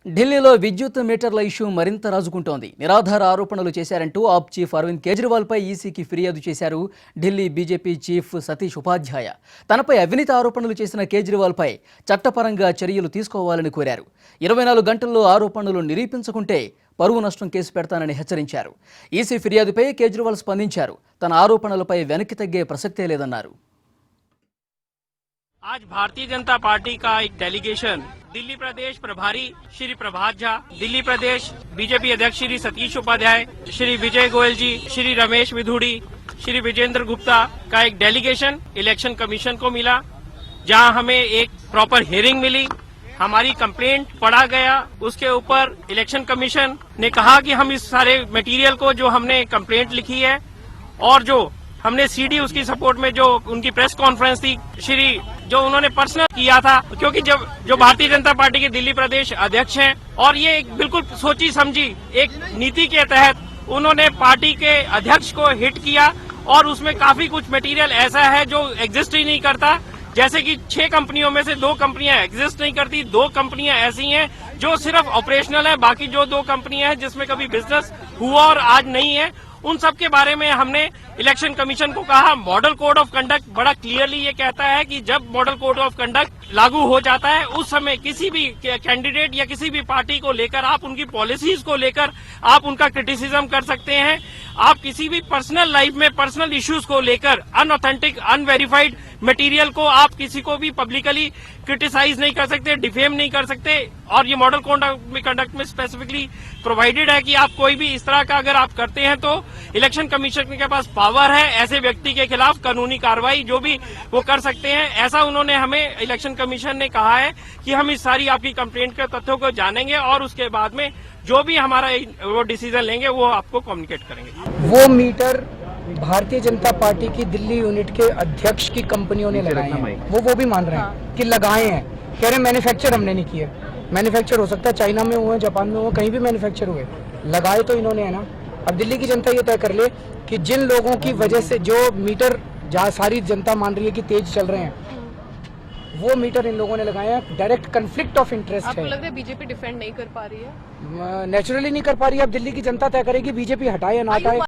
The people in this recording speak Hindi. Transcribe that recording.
ఢిల్లీలో విద్యుత్ మీటర్ల ఇష్యూ మరింత రాజుకుంటోంది. నిరాధార ఆరోపణలు చేశారంటూ ఆప్ చీఫ్ అరవింద్ కేజ్రీవాల్పై ఈసీకి ఫిర్యాదు చేశారు ఢిల్లీ బీజేపీ చీఫ్ సతీష్ ఉపాధ్యాయ. తనపై అవినీతి ఆరోపణలు చేసిన కేజ్రీవాల్పై చట్టపరంగా చర్యలు తీసుకోవాలని కోరారు. 24 గంటల్లో ఆరోపణలు నిరూపించకుంటే పరువు నష్టం కేసు పెడతానని హెచ్చరించారు. ఈసీ ఫిర్యాదుపై కేజ్రీవాల్ స్పందించారు. తన ఆరోపణలపై వెనక్కి తగ్గే ప్రసక్తే లేదన్నారు. आज भारतीय जनता पार्टी का एक डेलीगेशन दिल्ली प्रदेश प्रभारी श्री प्रभात झा, दिल्ली प्रदेश बीजेपी अध्यक्ष श्री सतीश उपाध्याय, श्री विजय गोयल जी, श्री रमेश विधुड़ी, श्री विजेंद्र गुप्ता का एक डेलीगेशन इलेक्शन कमीशन को मिला, जहां हमें एक प्रॉपर हियरिंग मिली, हमारी कंप्लेंट पढ़ा गया। उसके ऊपर इलेक्शन कमीशन ने कहा कि हम इस सारे मटेरियल को जो हमने कंप्लेंट लिखी है और जो हमने सीडी उसकी सपोर्ट में जो उनकी प्रेस कॉन्फ्रेंस थी श्री जो उन्होंने पर्सनल किया था, क्योंकि जब जो भारतीय जनता पार्टी के दिल्ली प्रदेश अध्यक्ष हैं और ये एक बिल्कुल सोची समझी एक नीति के तहत उन्होंने पार्टी के अध्यक्ष को हिट किया और उसमें काफी कुछ मटेरियल ऐसा है जो एग्जिस्ट ही नहीं करता। जैसे कि 6 कंपनियों में से 2 कंपनियां एग्जिस्ट नहीं करती, 2 कंपनियां ऐसी हैं जो सिर्फ ऑपरेशनल है, बाकी जो 2 कंपनियां हैं जिसमें कभी बिजनेस हुआ और आज नहीं है, उन सब के बारे में हमने इलेक्शन कमीशन को कहा। मॉडल कोड ऑफ कंडक्ट बड़ा क्लियरली ये कहता है कि जब मॉडल कोड ऑफ कंडक्ट लागू हो जाता है उस समय किसी भी कैंडिडेट या किसी भी पार्टी को लेकर आप उनकी पॉलिसीज को लेकर आप उनका क्रिटिसिज्म कर सकते हैं। आप किसी भी पर्सनल लाइफ में पर्सनल इश्यूज को लेकर अनऑथेंटिक अनवेरिफाइड मटेरियल को आप किसी को भी पब्लिकली क्रिटिसाइज नहीं कर सकते, डिफेम नहीं कर सकते। और ये मॉडल कोड ऑफ कंडक्ट में स्पेसिफिकली प्रोवाइडेड है कि आप कोई भी इस तरह का अगर आप करते हैं तो इलेक्शन कमीशन के पास पावर है ऐसे व्यक्ति के खिलाफ कानूनी कार्रवाई जो भी वो कर सकते हैं। ऐसा उन्होंने हमें इलेक्शन कमीशन ने कहा है कि हम इस सारी आपकी कंप्लेंट के तथ्यों को जानेंगे और उसके बाद में जो भी हमारा वो डिसीजन लेंगे वो आपको कम्युनिकेट करेंगे। वो मीटर भारतीय जनता पार्टी की दिल्ली यूनिट के अध्यक्ष की कंपनियों ने लगाए हैं, वो भी मान रहे हैं कि लगाए हैं। कह रहे मैन्युफैक्चर हमने नहीं किए। मैन्युफैक्चर हो सकता है चाइना में हुए, जापान में हुए, कहीं भी मैन्युफैक्चर हुए, लगाए तो इन्होंने है ना। अब दिल्ली की जनता ये तय कर ले कि जिन लोगों की वजह से जो मीटर जहाँ सारी जनता मान रही है कि तेज चल रहे हैं वो मीटर इन लोगों ने लगाए हैं। डायरेक्ट कन्फ्लिक्ट ऑफ इंटरेस्ट है। आपको लग रहा है बीजेपी डिफेंड नहीं कर पा रही है? नेचुरली नहीं कर पा रही है। अब दिल्ली की जनता तय करेगी बीजेपी हटाए या ना हटाए।